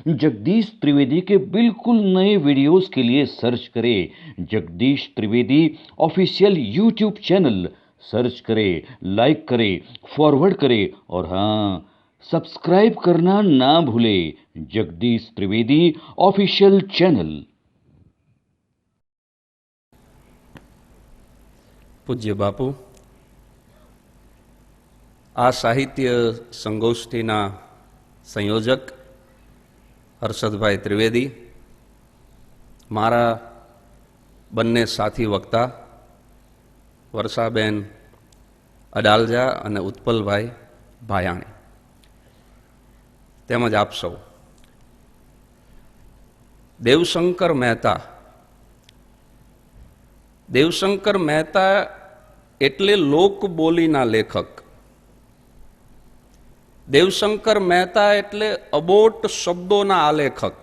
जगदीश त्रिवेदी के बिल्कुल नए वीडियोस के लिए सर्च करें Jagdish Trivedi official YouTube channel. Search करें, लाइक करें, फॉरवर्ड करें और हाँ, सब्सक्राइब करना ना भूलें। Jagdish Trivedi official channel. પૂજ્ય બાપુ, આ સાહિત્ય સંગોષ્ઠીના સંયોજક હર્ષદભાઈ ત્રિવેદી, મારા બંને સાથી વક્તા વર્ષાબેન અડાલજા અને ઉત્પલભાઈ ભાયાણી, તેમજ આપ સૌ, દેવશંકર મહેતા એટલે લોકબોલીના લેખક. દેવશંકર મહેતા એટલે અબોટ શબ્દોના આલેખક.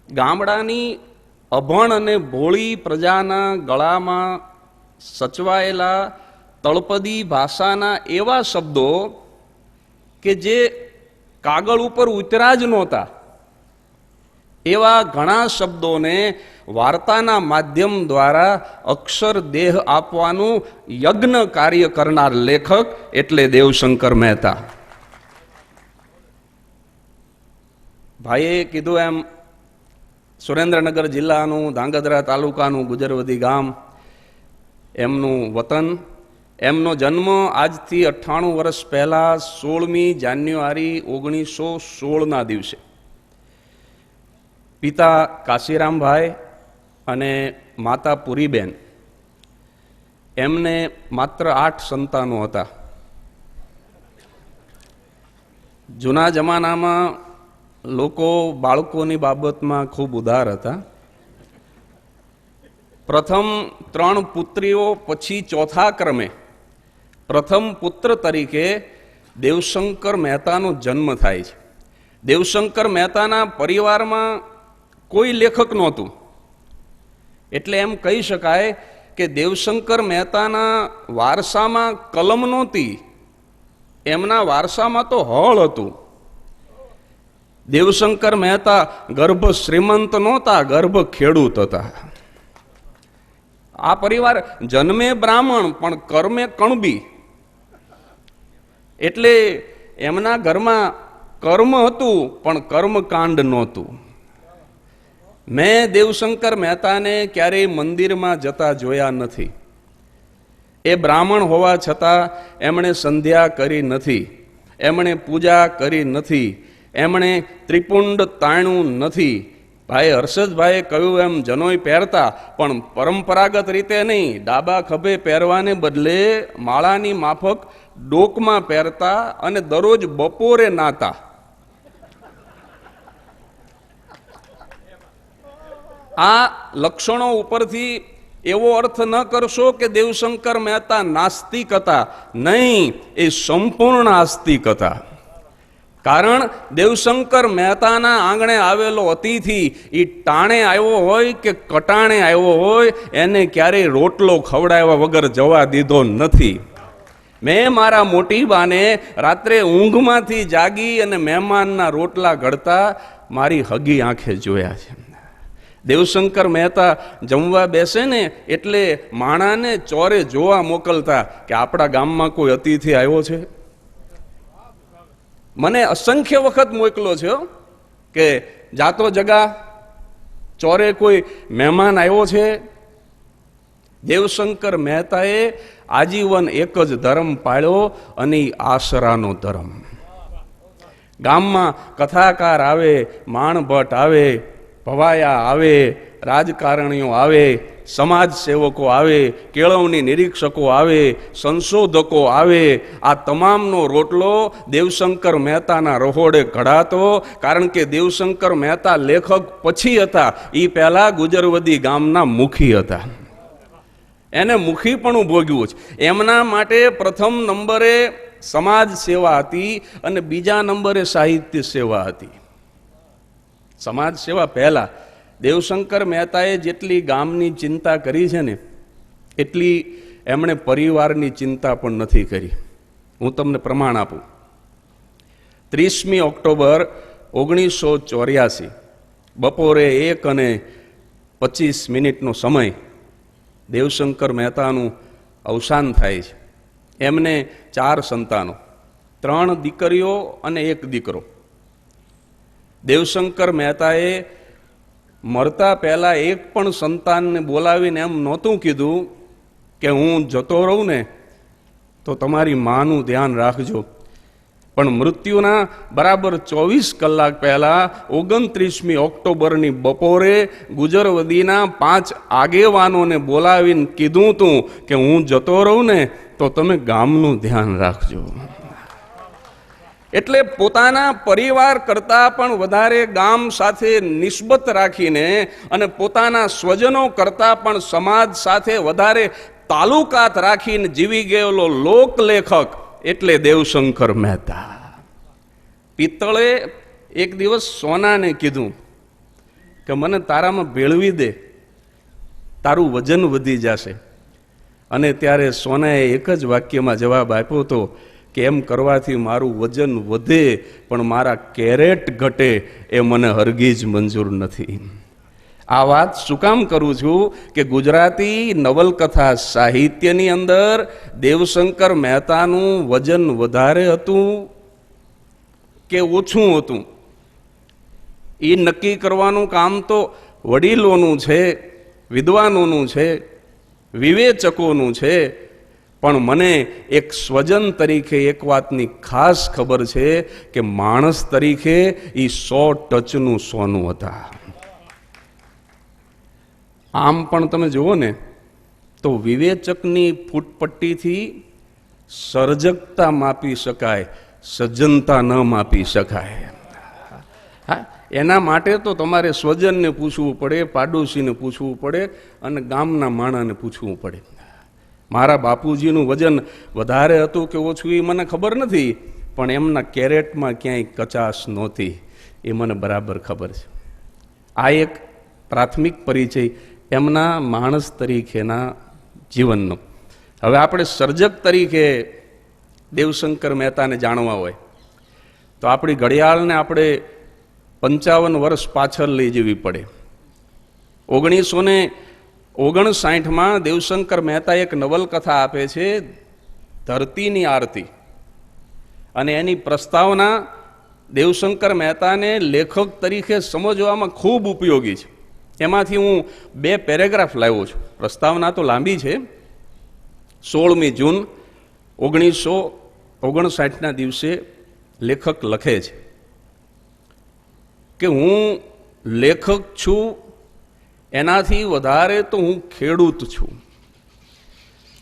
ગામડાની અભણ અને ભોળી પ્રજાના ગળામાં સચવાયેલા તળપદી ભાષાના એવા શબ્દો કે જે કાગળ ઉપર ઉતરા જ નહોતા, એવા ઘણા શબ્દોને વાર્તાના માધ્યમ દ્વારા અક્ષર દેહ આપવાનું યજ્ઞ કાર્ય કરનાર લેખક એટલે દેવશંકર મહેતા. ભાઈએ કીધું એમ, સુરેન્દ્રનગર જિલ્લાનું ધાંગધ્રા તાલુકાનું ગુજરવદી ગામ એમનું વતન. એમનો જન્મ આજથી 98 વર્ષ પહેલાં 16મી જાન્યુઆરી 1916ના દિવસે પિતા કાશીરામભાઈ અને માતા પુરીબેન, એમને માત્ર 8 સંતાનો હતા. જૂના જમાનામાં લોકો બાળકોની બાબતમાં ખૂબ ઉદાર હતા. પ્રથમ 3 પુત્રીઓ પછી ચોથા ક્રમે પ્રથમ પુત્ર તરીકે દેવશંકર મહેતાનો જન્મ થાય છે. દેવશંકર મહેતાના પરિવારમાં કોઈ લેખક નહોતું, એટલે એમ કહી શકાય કે દેવશંકર મહેતાના વારસામાં કલમ નહોતી, એમના વારસામાં તો હળ હતું. દેવશંકર મહેતા ગર્ભ શ્રીમંત નહોતા, ગર્ભ ખેડૂત હતા. આ પરિવાર જન્મે બ્રાહ્મણ પણ કર્મે કણબી, એટલે એમના ઘરમાં કર્મ હતું પણ કર્મકાંડ નહોતું. મેં દેવશંકર મહેતાને ક્યારેય મંદિરમાં જતા જોયા નથી. એ બ્રાહ્મણ હોવા છતાં એમણે સંધ્યા કરી નથી, એમણે પૂજા કરી નથી, એમણે ત્રિપુંડ તાણ્યું નથી. ભાઈ હર્ષદભાઈએ કહ્યું એમ જનોઈ પહેરતા, પણ પરંપરાગત રીતે નહીં. ડાબા ખભે પહેરવાને બદલે માળાની માફક ડોકમાં પહેરતા અને દરરોજ બપોરે નાતા. આ લક્ષણો ઉપરથી એવો અર્થ ન કરશો કે દેવશંકર મહેતા નાસ્તિક હતા. નહીં, એ સંપૂર્ણ આસ્તિક હતા. કારણ દેવશંકર મહેતાના આંગણે આવેલો અતિથિ એ ટાણે આવ્યો હોય કે કટાણે આવ્યો હોય, એને ક્યારેય રોટલો ખવડાવ્યા વગર જવા દીધો નથી. મેં મારા મોટી બાને રાત્રે ઊંઘમાંથી જાગી અને મહેમાનના રોટલા ઘડતા મારી હગી આંખે જોયા છે. દેવશંકર મહેતા જમવા બેસે ને એટલે માણાને ચોરે જોવા મોકલતા કે આપણા ગામમાં કોઈ અતિથિ આવ્યો છે. મને અસંખ્ય વખત મોકલો છે કે જાતો જગા ચોરે કોઈ મહેમાન આવ્યો છે. દેવશંકર મહેતાએ આજીવન એક જ ધર્મ પાળ્યો અને આશરાનો ધર્મ. ગામમાં કથાકાર આવે, માણભટ્ટ આવે, ભવાયા આવે, રાજકારણીઓ આવે, સમાજ સેવકો આવે, કેળવણી નિરીક્ષકો આવે, સંશોધકો આવે, આ તમામનો રોટલો દેવશંકર મહેતાના રહોડે ઘડાતો. કારણ કે દેવશંકર મહેતા લેખક પછી હતા, એ પહેલા ગુજરવદી ગામના મુખી હતા. એને મુખી પણ ભોગ્યું છે. એમના માટે પ્રથમ નંબરે સમાજ સેવા હતી અને બીજા નંબરે સાહિત્ય સેવા હતી. સમાજ સેવા પહેલા. દેવશંકર મહેતાએ જેટલી ગામની ચિંતા કરી છે ને, એટલી એમણે પરિવારની ચિંતા પણ નથી કરી. હું તમને પ્રમાણ આપું. 30મી ઓક્ટોબર 1984 બપોરે 1:25 સમય દેવશંકર મહેતાનું અવસાન થાય છે. એમને 4 સંતાનો, 3 દીકરીઓ અને 1 દીકરો. દેવશંકર મહેતાએ મરતા પહેલા એક પણ સંતાનને બોલાવીને એમ નહોતું કીધું કે હું જતો રહું ને તો તમારી માનું ધ્યાન રાખજો. પણ મૃત્યુના બરાબર 24 કલાક પહેલા 29મી ઓક્ટોબરની બપોરે ગુજરવદીના 5 આગેવાનોને બોલાવીને કીધું તું કે હું જતો રહું ને તો તમે ગામનું ધ્યાન રાખજો. એટલે પોતાના પરિવાર કરતાં પણ વધારે ગામ સાથે નિસ્બત રાખીને અને પોતાના સ્વજનો કરતાં પણ સમાજ સાથે વધારે તાલુકાત રાખીને જીવી ગયેલો લોકલેખક એટલે દેવશંકર મહેતા. પિત્તળે એક દિવસ સોનાને કીધું કે મને તારામાં ભેળવી દે, તારું વજન વધી જશે. અને ત્યારે સોનાએ એક જ વાક્યમાં જવાબ આપ્યો હતો કે એમ કરવાથી મારું વજન વધે પણ મારા કેરેટ ઘટે એ મને હરગીજ મંજૂર નથી. આ વાત શું કામ કરું છું કે ગુજરાતી નવલકથા સાહિત્યની અંદર દેવશંકર મહેતાનું વજન વધારે હતું કે ઓછું હતું એ નક્કી કરવાનું કામ તો વડીલોનું છે, વિદ્વાનોનું છે, વિવેચકોનું છે. પણ મને એક સ્વજન તરીકે એક વાતની ખાસ ખબર છે કે માણસ તરીકે એ 100 ટચનું સોનું હતા. આમ પણ તમે જુઓ ને તો વિવેચકની ફૂટપટ્ટીથી સર્જકતા માપી શકાય, સજ્જનતા ન માપી શકાય. હા, એના માટે તો તમારે સ્વજનને પૂછવું પડે, પાડોશીને પૂછવું પડે અને ગામના માણાને પૂછવું પડે. મારા બાપુજીનું વજન વધારે હતું કે ઓછું એ મને ખબર નથી, પણ એમના કેરેટમાં ક્યાંય કચાશ નહોતી એ મને બરાબર ખબર છે. આ એક પ્રાથમિક પરિચય એમના માણસ તરીકેના જીવનનો. હવે આપણે સર્જક તરીકે દેવશંકર મહેતાને જાણવા હોય તો આપણી ઘડિયાળને આપણે 55 વર્ષ પાછળ લઈ જવી પડે. 1959માં દેવશંકર મહેતા એક નવલકથા આપે છે, ધરતીની આરતી. અને એની પ્રસ્તાવના દેવશંકર મહેતાને લેખક તરીકે સમજવામાં ખૂબ ઉપયોગી છે. એમાંથી હું 2 પેરેગ્રાફ લાવ્યો છું. પ્રસ્તાવના તો લાંબી છે. 16મી જૂન 1959ના દિવસે લેખક લખે છે કે હું લેખક છું, એનાથી વધારે તો હું ખેડૂત છું.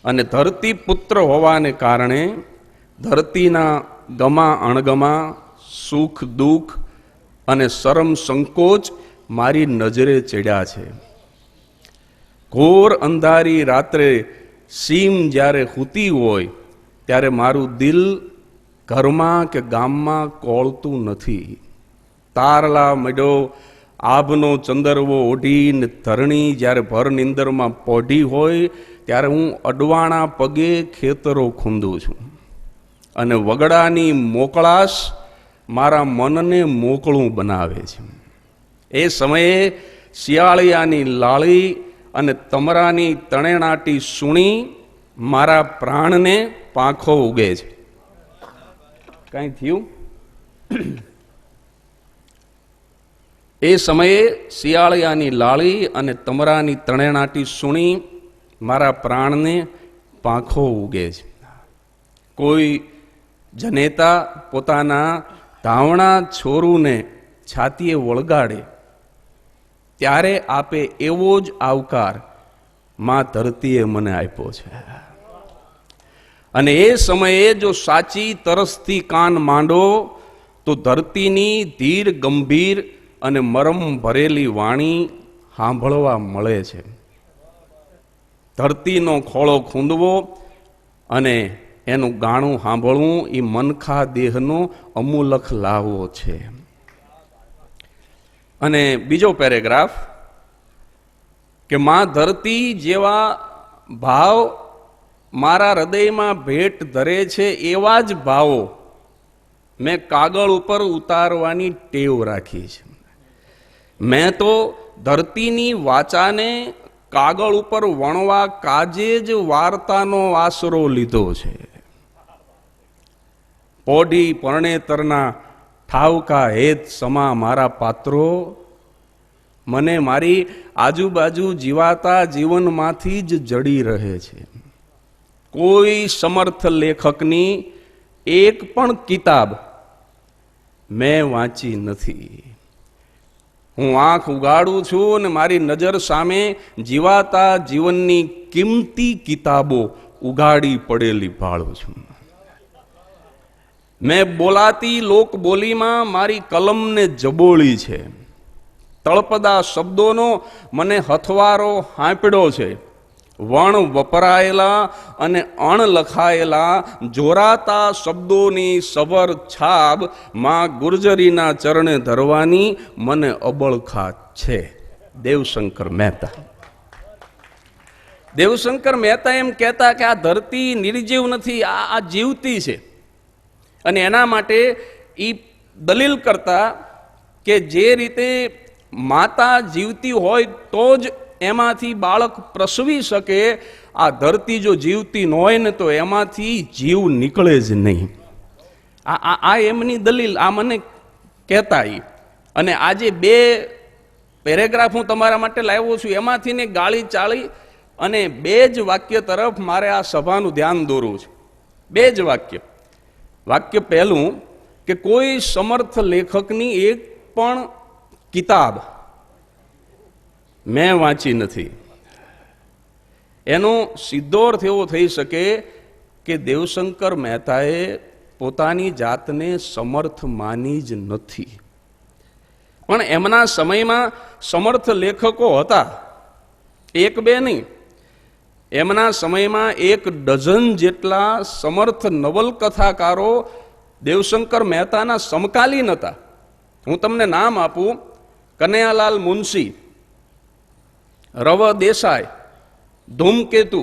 અને ધરતી પુત્ર હોવાને કારણે ધરતીના ગમા અણગમા, સુખ દુઃખ અને શરમ સંકોચ મારી નજરે ચડ્યા છે. ઘોર અંધારી રાત્રે સીમ જ્યારે હૂતી હોય ત્યારે મારું દિલ ઘરમાં કે ગામમાં કોળતું નથી. તારલા મડ્યો આભનો ચંદરવો ઓઢીને ધરણી જ્યારે ભર નિંદરમાં પોઢી હોય ત્યારે હું અડવાણા પગે ખેતરો ખૂંદું છું. અને વગડાની મોકળાશ મારા મનને મોકળું બનાવે છે. એ સમયે શિયાળિયાની લાળી અને તમરાની તણેણાટી સૂણી મારા પ્રાણને પાંખો ઉગે છે. કાંઈ થયું? એ સમયે શિયાળિયાની લાળી અને તમરાની તણેણાટી સૂણી મારા પ્રાણને પાંખો ઉગે છે. કોઈ જનેતા પોતાના ધાવણા છોરુને છાતીએ વળગાડે ત્યારે આપે એવો જ આવકાર માં ધરતીએ મને આપ્યો છે. અને એ સમયે જો સાચી તરસથી કાન માંડો તો ધરતીની ધીર ગંભીર અને મરમ ભરેલી વાણી સાંભળવા મળે છે. ધરતીનો ખોળો ખૂંદવો અને એનું ગાણું સાંભળવું એ મનખા દેહનો અમૂલક લાવો છે. અને બીજો પેરેગ્રાફ કે માં ધરતી જેવા ભાવ મારા હૃદયમાં ભેટ ધરે છે, એવા જ ભાવો મેં કાગળ ઉપર ઉતારવાની ટેવ રાખી છે. મેં તો ધરતીની વાચાને કાગળ ઉપર વણવા કાજે જ વાર્તાનો આશરો લીધો છે. પોઢી પરણેતરના ઠાવકા હેત સમા મારા પાત્રો, મને મારી આજુબાજુ જીવાતા જીવનમાંથી જ જડી રહે છે. કોઈ સમર્થ લેખકની એક પણ કિતાબ મેં વાંચી નથી. હું આંખ ઉગાડું છું અને મારી નજર સામે જીવાતા જીવનની કિંમતી કિતાબો ઉગાડી પડેલી ભાળું છું. મેં બોલાતી લોક બોલીમાં મારી કલમને જબોળી છે. તળપદા શબ્દોનો મને હથવારો હાંપડ્યો છે. વણ વપરાયેલા અને અણલખાયેલા જોરાતા શબ્દોની સબર છાબ માં ગુર્જરીના ચરણે ધરવાની મને અબળખાત છે. દેવશંકર મહેતા. દેવશંકર મહેતા એમ કહેતા કે આ ધરતી નિર્જીવ નથી, આ જીવતી છે. અને એના માટે એ દલીલ કરતા કે જે રીતે માતા જીવતી હોય તો જ એમાંથી બાળક પ્રસવી શકે, આ ધરતી જો જીવતી ન હોય ને તો એમાંથી જીવ નીકળે જ નહીં. આ એમની દલીલ, આ મને કહેતા. અને આજે 2 પેરેગ્રાફ હું તમારા માટે લાવ્યો છું, એમાંથી ને ગાળી ચાળી અને 2 જ વાક્ય તરફ મારે આ સભાનું ધ્યાન દોરવું છે. 2 જ વાક્ય. વાક્ય પહેલું કે કોઈ સમર્થ લેખકની એક પણ કિતાબ મેં વાંચી નથી. એનો સીધો અર્થ એવો થઈ શકે કે દેવશંકર મહેતાએ પોતાની જાતને સમર્થ માની જ નથી. પણ એમના સમયમાં સમર્થ લેખકો હતા, 1-2 નહીં. એમના સમયમાં 1 ડઝન જેટલા સમર્થ નવલકથાકારો દેવશંકર મહેતાના સમકાલીન હતા. હું તમને નામ આપું: કનૈયાલાલ મુનશી, રવ દેસાઈ, ધૂમકેતુ,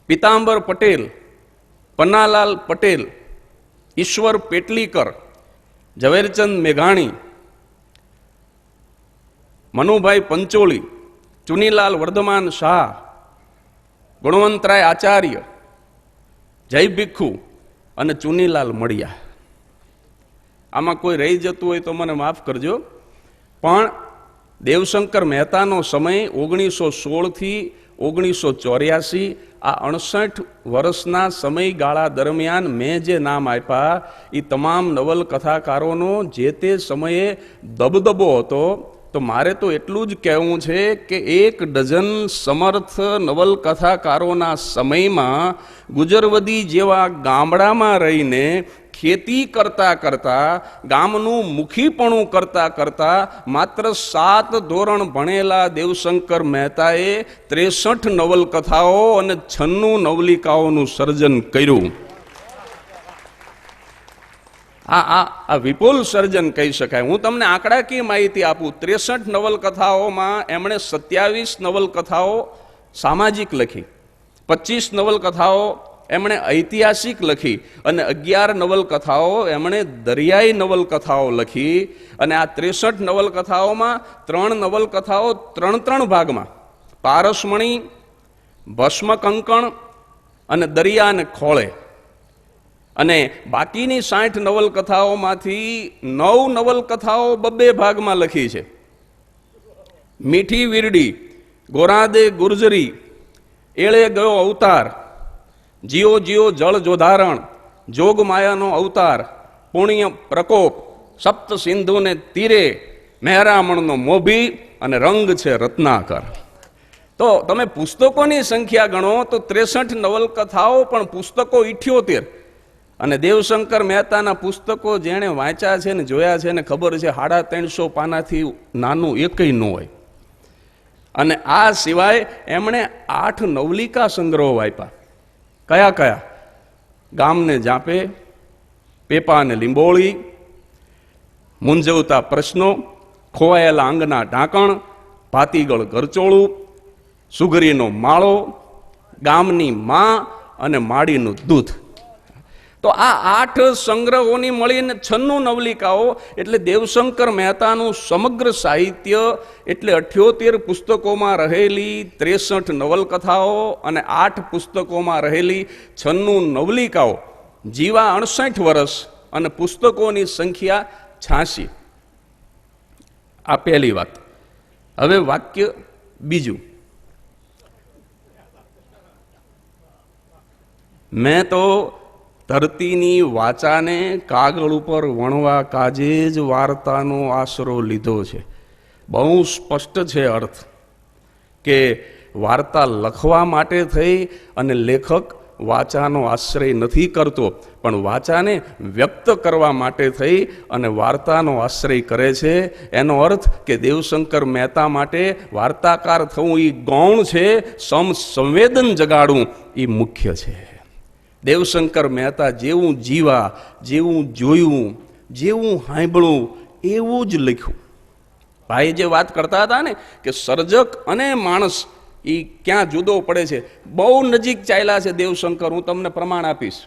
પિતાંબર પટેલ, પન્નાલાલ પટેલ, ઈશ્વર પેટલીકર, ઝવેરચંદ મેઘાણી, મનુભાઈ પંચોળી, ચુનીલાલ વર્ધમાન શાહ, ગુણવંતરાય આચાર્ય, જય ભિક્ષુ અને ચુનીલાલ મળિયા. આમાં કોઈ રહી જતું હોય તો મને માફ કરજો, પણ દેવશંકર મહેતાનો સમય 1916 થી 1984, આ 68 વર્ષના સમયગાળા દરમિયાન મેં જે નામ આપ્યા એ તમામ નવલકથાકારોનો જે તે સમયે દબદબો હતો. તો મારે તો એટલું જ કહેવું છે કે 1 ડઝન સમર્થ નવલકથાકારોના સમયમાં ગુજરવદી જેવા ગામડામાં રહીને ખેતી કરતા કરતા, ગામનું મુખીપણું કરતા કરતા માત્ર 7 ધોરણ ભણેલા દેવશંકર મહેતાએ 63 નવલકથાઓ અને 96 નવલિકાઓનું સર્જન કર્યું. આ વિપુલ સર્જન કહી શકાય. હું તમને આંકડાકીય માહિતી આપું. 63 નવલકથાઓમાં એમણે 27 નવલકથાઓ સામાજિક લખી, 25 નવલકથાઓ એમણે ઐતિહાસિક લખી અને 11 નવલકથાઓ એમણે દરિયાઈ નવલકથાઓ લખી. અને આ 63 નવલકથાઓમાં 3 નવલકથાઓ 3 ભાગમાં, પારસમણી, ભસ્મ કંકણ અને દરિયા અને ખોળે. અને બાકીની 60 નવલકથાઓમાંથી 9 નવલકથાઓ 2 ભાગમાં લખી છે. મીઠી વીરડી, ગોરાદે ગુર્જરી, એળે ગયો અવતાર, જીઓ જીઓ જળ જોધારણ, જોગમાયાનો અવતાર, પુણ્ય પ્રકોપ, સપ્ત સિંધુને તીરે, મહેરામણનો મોભી અને રંગ છે રત્નાકર. તો તમે પુસ્તકોની સંખ્યા ગણો તો 63 નવલકથાઓ, પણ પુસ્તકો 78. અને દેવશંકર મહેતાના પુસ્તકો જેણે વાંચ્યા છે ને જોયા છે ને ખબર છે 350 પાનાથી નાનું એકય ન હોય. અને આ સિવાય એમણે 8 નવલિકા સંગ્રહો આપ્યા. કયા કયા? ગામને જાપે, પેપા અને લીંબોળી, મૂંઝવતા પ્રશ્નો, ખોવાયેલા આંગના ઢાંકણ, ભાતીગળ ઘરચોળું, સુગરીનો માળો, ગામની માં અને માડીનું દૂધ. તો આ 8 સંગ્રહોની મળીને 96 નવલિકાઓ એટલે દેવશંકર મહેતાનું સમગ્ર સાહિત્ય એટલે 78 પુસ્તકોમાં રહેલી 63 નવલકથાઓ અને 8 પુસ્તકોમાં રહેલી 96 નવલિકાઓ, જીવા 68 વર્ષ અને પુસ્તકોની સંખ્યા 86. આ પહેલી વાત. હવે વાક્ય બીજું. મેં તો ધરતીની વાચાને કાગળ ઉપર વણવા કાજે જ વાર્તાનો આશરો લીધો છે. બહુ સ્પષ્ટ છે અર્થ કે વાર્તા લખવા માટે થઈ અને લેખક વાચાનો આશ્રય નથી કરતો, પણ વાચાને વ્યક્ત કરવા માટે થઈ અને વાર્તાનો આશ્રય કરે છે. એનો અર્થ કે દેવશંકર મહેતા માટે વાર્તાકાર થવું એ ગૌણ છે, સંવેદન જગાડવું એ મુખ્ય છે. દેવશંકર મહેતા જેવું જીવા, જેવું જોયું, જેવું સાંભળ્યું એવું જ લખ્યું. ભાઈ જે વાત કરતા હતા ને કે સર્જક અને માણસ એ ક્યાં જુદો પડે છે, બહુ નજીક ચાલ્યા છે દેવશંકર. હું તમને પ્રમાણ આપીશ.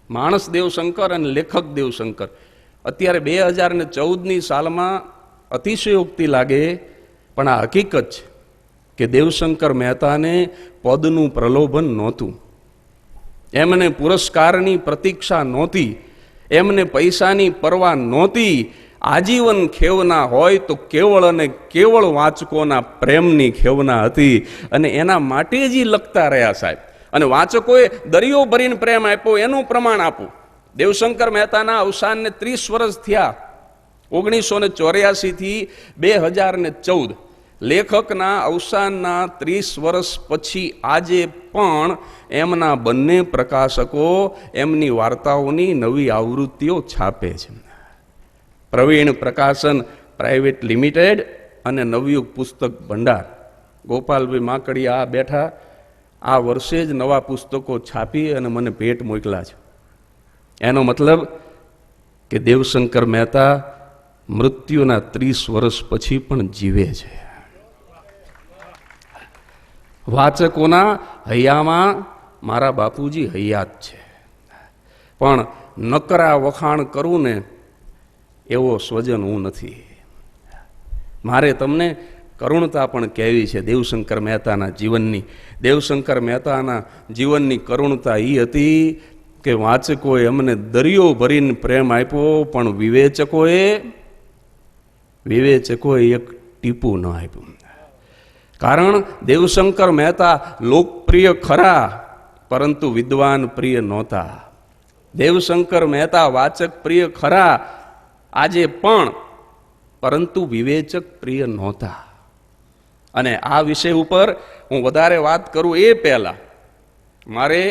માણસ દેવશંકર અને લેખક દેવશંકર. અત્યારે 2014ની સાલમાં અતિશયોક્તિ લાગે, પણ આ હકીકત છે કે દેવશંકર મહેતાને પદનું પ્રલોભન નહોતું, એમને પુરસ્કારની પ્રતીક્ષા નહોતી, એમને પૈસાની પરવા નહોતી. આજીવન ખેવના હોય તો કેવળ અને કેવળ વાચકોના પ્રેમની ખેવના હતી, અને એના માટે જ લખતા રહ્યા સાહેબ. અને વાચકોએ દરિયો ભરીને પ્રેમ આપ્યો એનું પ્રમાણ આપું. દેવશંકર મહેતાના અવસાનને 30 વર્ષ થયા, 1984 થી 2014. લેખકના અવસાનના 30 વર્ષ પછી આજે પણ એમના બંને પ્રકાશકો એમની વાર્તાઓની નવી આવૃત્તિઓ છાપે છે. પ્રવીણ પ્રકાશન પ્રાઇવેટ લિમિટેડ અને નવયુગ પુસ્તક ભંડાર, ગોપાલભાઈ માકડિયા આ બેઠા, આ વર્ષે જ નવા પુસ્તકો છાપી અને મને ભેટ મોકલા છે. એનો મતલબ કે દેવશંકર મહેતા મૃત્યુના 30 વર્ષ પછી પણ જીવે છે. વાચકોના હૈયામાં મારા બાપુજી હૈયાત છે, પણ નકરા વખાણ કરું ને એવો સ્વજન હું નથી. મારે તમને કરુણતા પણ કહેવી છે દેવશંકર મહેતાના જીવનની. દેવશંકર મહેતાના જીવનની કરુણતા એ હતી કે વાચકોએ અમને દરિયો ભરીને પ્રેમ આપ્યો, પણ વિવેચકોએ એક ટીપું ન આપ્યું. કારણ દેવશંકર મહેતા લોકપ્રિય ખરા, પરંતુ વિદ્વાન પ્રિય નહોતા. દેવશંકર મહેતા વાચક પ્રિય ખરા આજે પણ, પરંતુ વિવેચક પ્રિય નહોતા. અને આ વિષય ઉપર હું વધારે વાત કરું એ પહેલા મારે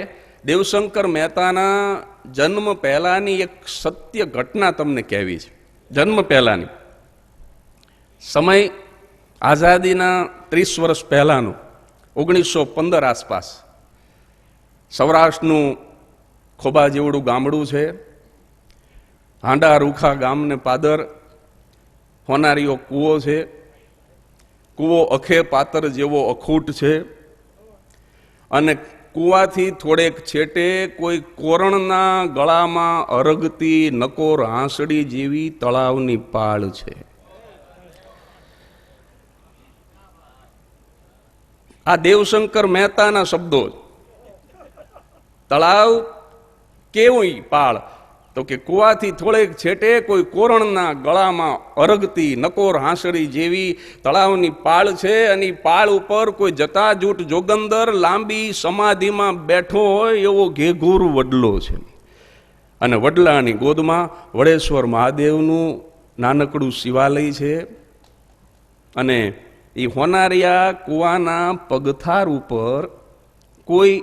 દેવશંકર મહેતાના જન્મ પહેલાની એક સત્ય ઘટના તમને કહેવી છે. જન્મ પહેલાની સમય આઝાદીના 30 વર્ષ પહેલાનું, 1915 આસપાસ. સૌરાષ્ટ્રનું ખોબા જેવડું ગામડું છે. હાંડા રૂખા ગામને પાદર હોનારીઓ કૂવો છે. કૂવો અખે પાતર જેવો અખૂટ છે, અને કૂવાથી થોડેક છેટે કોઈ કોરણના ગળામાં અરગતી નકોર હાંસડી જેવી તળાવની પાળ છે. આ દેવશંકર મહેતાના શબ્દો. તળાવ કેવું પાળ? તો કે કૂવાથી થોડેક છેટે કોઈ કોરણના ગળામાં અરગતી નકોર હાંસડી જેવી તળાવની પાળ છે, અને પાળ ઉપર કોઈ જટાજૂટ જોગંદર લાંબી સમાધિમાં બેઠો હોય એવો ઘેઘૂર વડલો છે. અને વડલાની ગોદમાં વડેશ્વર મહાદેવનું નાનકડું શિવાલય છે. અને એ હોનારિયા કૂવાના પગથાર ઉપર કોઈ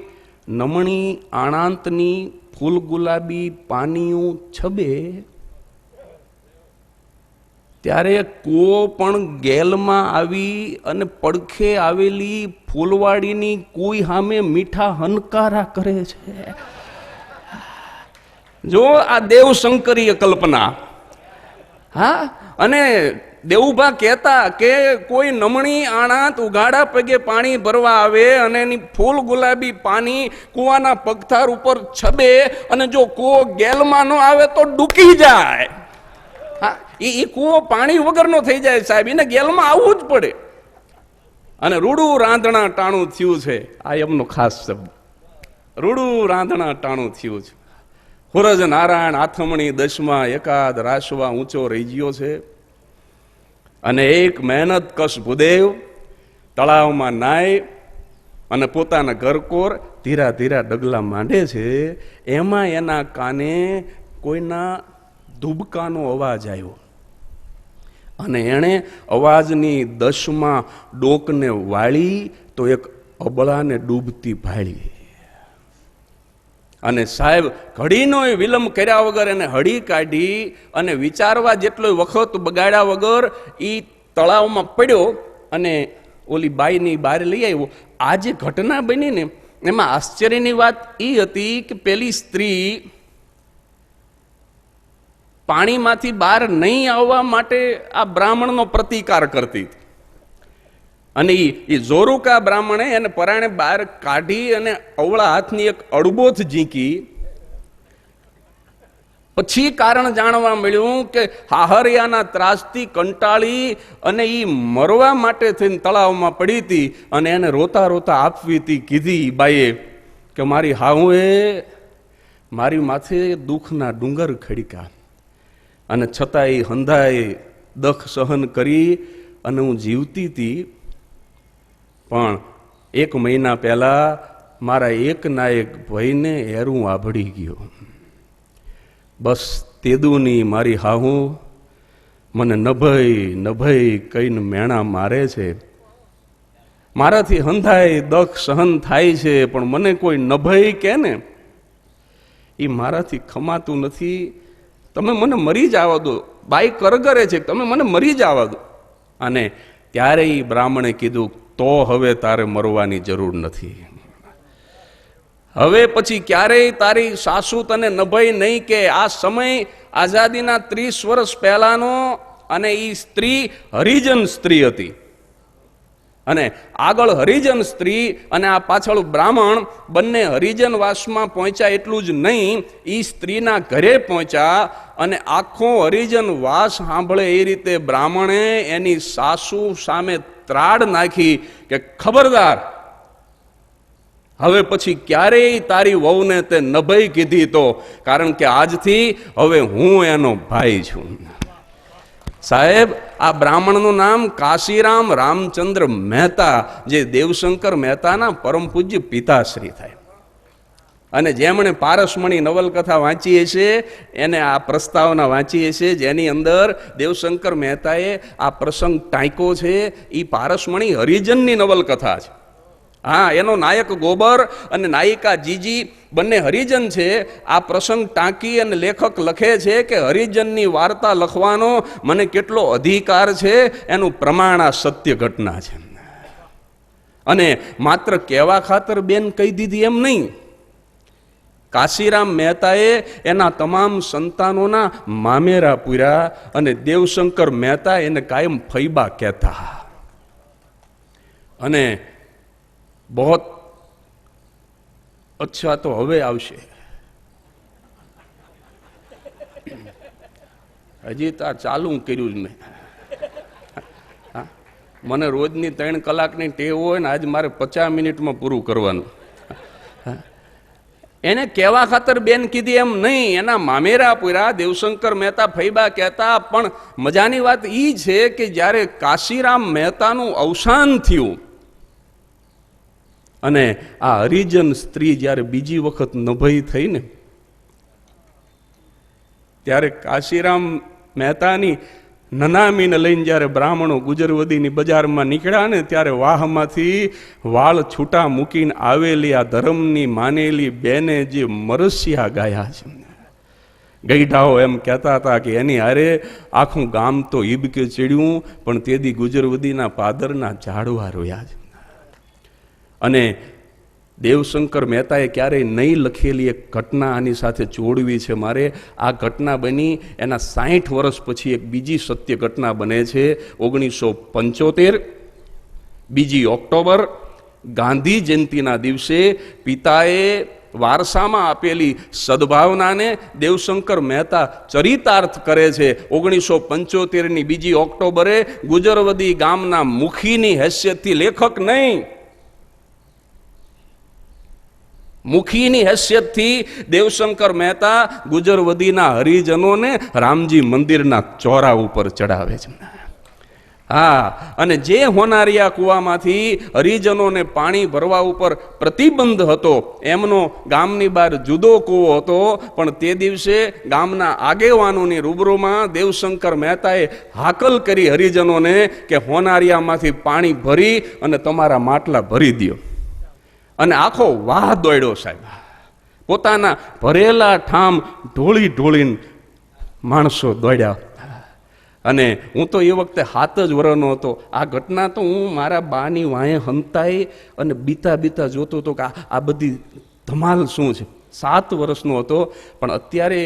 નમણી આણાંતની ફૂલ ગુલાબી પાણીયું છબે, ત્યારે કૂવો પણ ગેલમાં આવી અને પડખે આવેલી ફૂલવાડીની કોઈ સામે મીઠા હનકારા કરે છે. જો આ દેવશંકરીય કલ્પના. હા, અને દેવુભા કહેતા કે કોઈ નમણી આણાત ઉઘાડા પગે પાણી ભરવા આવે અને એની ફૂલ ગુલાબી પાણી કૂવાના પગથાર ઉપર છબે અને જો કૂવો ગેલમાં ન આવે તો ડૂકી જાય. હા, એ કૂવો પાણી વગરનો થઈ જાય સાહેબ, એને ગેલમાં આવવું જ પડે. અને રૂડું રાંધણા ટાણું થયું છે, આ એમનો ખાસ શબ્દ, રૂડું રાંધણા ટાણું થયું છે. હુરજ નારાયણ આથમણી દશમાં એકાદ રાશવા ઊંચો રહી ગયો છે. અને એક મહેનત કશ ભૂદેવ તળાવમાં નાય અને પોતાના ઘરકોર ધીરા ધીરા ડગલા માંડે છે. એમાં એના કાને કોઈના ધુબકાનો અવાજ આવ્યો અને એણે અવાજની દશમાં ડોકને વાળી તો એક અબળાને ડૂબતી ભાળી. અને સાહેબ ઘડીનો વિલંબ કર્યા વગર એને હળી કાઢી અને વિચારવા જેટલો વખત બગાડ્યા વગર એ તળાવમાં પડ્યો અને ઓલી બાઈની બહાર લઈ આવ્યો. આ જે ઘટના બની ને એમાં આશ્ચર્યની વાત એ હતી કે પેલી સ્ત્રી પાણીમાંથી બહાર નહીં આવવા માટે આ બ્રાહ્મણનો પ્રતિકાર કરતી હતી. અને એ જોરુકા બ્રાહ્મણે એને પરાણે બહાર કાઢી અને અવળા હાથની એક અડબોથ ઝીંકી. પછી કારણ જાણવા મળ્યું કે હાહરિયાના ત્રાસથી કંટાળી અને એ મરવા માટે થઈને તળાવમાં પડી હતી અને એને રોતા રોતા આપવી હતી. કીધી બાઈએ કે મારી હાહુએ મારી માથે દુઃખના ડુંગર ખડકા અને છતાં એ હંધાએ દખ સહન કરી અને હું જીવતી હતી. પણ 1 મહિના પહેલા મારા એકના એક ભાઈને હેરું આભળી ગયો. બસ તેદુની મારી હાહુ મને નભઈ કઈને મેણા મારે છે. મારાથી હંધાય દખ સહન થાય છે પણ મને કોઈ નભઈ કે ને એ મારાથી ખમાતું નથી. તમે મને મરી જવા દો. બાઈ કરગરે છે, તમે મને મરી જવા દો. અને ત્યારે એ બ્રાહ્મણે કીધું તો હવે તારે મરવાની જરૂર નથી. હવે પછી ક્યારેય તારી સાસુ તને નભઈ નહીં કે. આ સમય આઝાદીના 30 વર્ષ પહેલાનો અને એ સ્ત્રી હરિજન સ્ત્રી હતી. અને આગળ હરિજન સ્ત્રી અને આ પાછળ બ્રાહ્મણ બંને હરિજન વાસમાં પહોંચ્યા. એટલું જ નહીં, એ સ્ત્રીના ઘરે પહોંચ્યા અને આખો હરિજન વાસ સાંભળે એ રીતે બ્રાહ્મણે એની સાસુ સામે ત્રાડ નાખી કે ખબરદાર, હવે પછી ક્યારેય તારી વહુને તે નભઈ કીધી તો, કારણ કે આજથી હવે હું એનો ભાઈ છું. સાહેબ આ બ્રાહ્મણનું નામ કાશીરામ રામચંદ્ર મહેતા, જે દેવશંકર મહેતાના પરમ પૂજ્ય પિતાશ્રી થાય. અને જેમણે પારસમણી નવલકથા વાંચી હશે એને આ પ્રસ્તાવના વાંચી હશે, જેની અંદર દેવશંકર મહેતાએ આ પ્રસંગ ટાંક્યો છે. એ પારસમણી હરિજનની નવલકથા છે. હા, એનો નાયક ગોબર અને નાયિકા જીજી બંને હરિજન છે. આ પ્રસંગ ટાંકી અને લેખક લખે છે કે હરિજનની વાર્તા લખવાનો મને કેટલો અધિકાર છે એનું પ્રમાણ આ સત્ય ઘટના છે. અને માત્ર કહેવા ખાતર બેન કહી દીધી એમ નહીં, કાશીરામ મહેતાએ એના તમામ સંતાનોના મામેરા પૂર્યા અને દેવશંકર મહેતા એને કાયમ ફૈબા કહેતા. અને બહોત અચ્છા તો હવે આવશે, હજી તો આ ચાલુ કર્યું જ મેં. મને રોજની 3 કલાકની ટેવ હોય ને આજ મારે 50 મિનિટમાં પૂરું કરવાનું. એને કહેવા ખાતર બેન કીધી એમ નહીં, એના મામેરા પૂરા દેવશંકર મહેતા ફૈબા કહેતા. પણ મજાની વાત એ છે કે જ્યારે કાશીરામ મહેતાનું અવસાન થયું અને આ હરિજન સ્ત્રી જ્યારે બીજી વખત નભઈ થઈ ને, ત્યારે કાશીરામ મહેતાની નનામીને લઈને જ્યારે બ્રાહ્મણો ગુજરવદીની બજારમાં નીકળ્યા ને, ત્યારે વાહમાંથી વાળ છૂટા મૂકીને આવેલી આ ધર્મની માનેલી બેને જે મરસિયા ગાયા છે, ગઈઢાઓ એમ કહેતા હતા કે એની હારે આખું ગામ તો ઈબકે ચડ્યું પણ તેદી ગુજરવદીના પાદરના ઝાડવા રોયા છે. અને દેવશંકર મહેતાએ ક્યારેય નહીં લખેલી એક ઘટના આની સાથે જોડવી છે મારે. આ ઘટના બની એના 60 વર્ષ પછી એક બીજી સત્ય ઘટના બને છે. 1975 2 ઓક્ટોબર ગાંધી જયંતિના દિવસે પિતાએ વારસામાં આપેલી સદભાવનાને દેવશંકર મહેતા ચરિતાર્થ કરે છે. 1975ની 2 ઓક્ટોબરે ગુજરવદી ગામના મુખીની હેસિયતથી, લેખક નહીં, મુખીની હેસિયતથી દેવશંકર મહેતા ગુજરવદીના હરિજનોને રામજી મંદિરના ચોરા ઉપર ચડાવે છે. હા, અને જે હોનારિયા કૂવામાંથી હરિજનોને પાણી ભરવા ઉપર પ્રતિબંધ હતો, એમનો ગામની બહાર જુદો કૂવો હતો, પણ તે દિવસે ગામના આગેવાનોની રૂબરૂમાં દેવશંકર મહેતાએ હાકલ કરી હરિજનોને કે હોનારિયામાંથી પાણી ભરી અને તમારા માટલા ભરી દો. અને આખો વાહ દોડ્યો સાહેબ. પોતાના ભરેલા ઠામ ઢોળી ઢોળીને માણસો દોડ્યા. અને હું તો એ વખતે 7 જ વર્ષનો હતો. આ ઘટના તો હું મારા બાની વાંહે હંતાઈ અને બીતા જોતો હતો કે આ બધી ધમાલ શું છે. 7 વર્ષનો હતો. પણ અત્યારે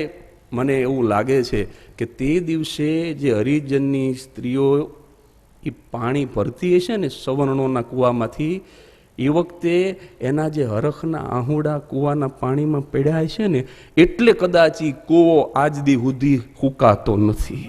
મને એવું લાગે છે કે તે દિવસે જે હરિજનની સ્ત્રીઓ એ પાણી ભરતી હશે ને સવર્ણોના કૂવામાંથી, એ વખતે એના જે હરખના આહુડા કૂવાના પાણીમાં પડ્યા છે ને, એટલે કદાચ એ કૂવો આજ દી સુધી હુકાતો નથી.